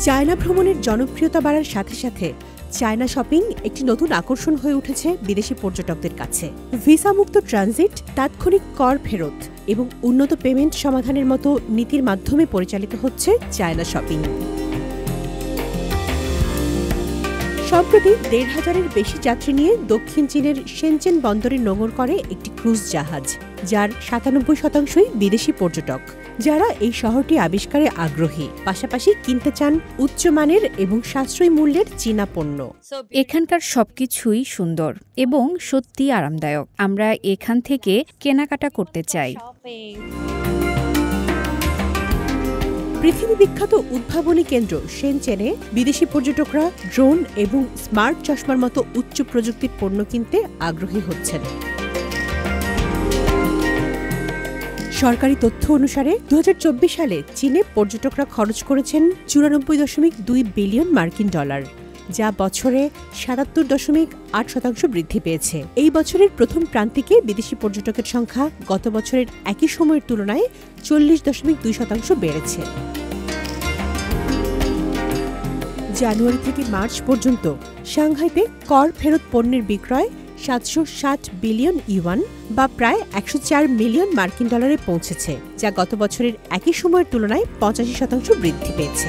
China ভ্রমণের জনপ্রিয়তা বাড়ার সাথে সাথে চায়না শপিং একটি নতুন আকর্ষণ হয়ে উঠেছে বিদেশি পর্যটকদের কাছে। ভিসামুক্ত ট্রানজিট, তাৎক্ষণিক কর ফেরত এবং উন্নত পেমেন্ট সমাধানের মতো নীতির মাধ্যমে পরিচালিত হচ্ছে চায়না শপিং। সম্প্রতি ১৫০০-এর বেশি যাত্রী নিয়ে দক্ষিণ চীনের শেনচেন বন্দরে নোঙর করে একটি ক্রুজ জাহাজ, যার ৯৭% বিদেশি পর্যটক, যারা এই শহরটি আবিষ্কারে আগ্রহী, পাশাপাশি কিনতে চান উচ্চমানের এবং সাশ্রয়ী মূল্যের চীনা পণ্য। এখানকার সবকিছুই সুন্দর এবং সত্যি আরামদায়ক। আমরা এখান থেকে কেনাকাটা করতে চাই। পৃথিবী বিখ্যাত উদ্ভাবনী কেন্দ্র শেনচেনে বিদেশি পর্যটকরা ড্রোন এবং স্মার্ট চশমার মতো উচ্চ প্রযুক্তির পণ্য কিনতে আগ্রহী হচ্ছেন। সরকারি তথ্য অনুসারে ২০২৪ সালে চীনে পর্যটকরা খরচ করেছেন ৯৪.২ বিলিয়ন মার্কিন ডলার, যা বছরে ৭৭.৮% বৃদ্ধি পেয়েছে। এই বছরের প্রথম প্রান্তিকে বিদেশি পর্যটকের সংখ্যা গত বছরের একই সময়ের তুলনায় ৪০.২% বেড়েছে। জানুয়ারি থেকে মার্চ পর্যন্ত সাংহাইতে কর ফেরত পণ্যের বিক্রয় ৭৬০ বিলিয়ন ইউয়ান বা প্রায় ১০৪ মিলিয়ন মার্কিন ডলারে পৌঁছেছে, যা গত বছরের একই সময়ের তুলনায় ৮৫% বৃদ্ধি পেয়েছে।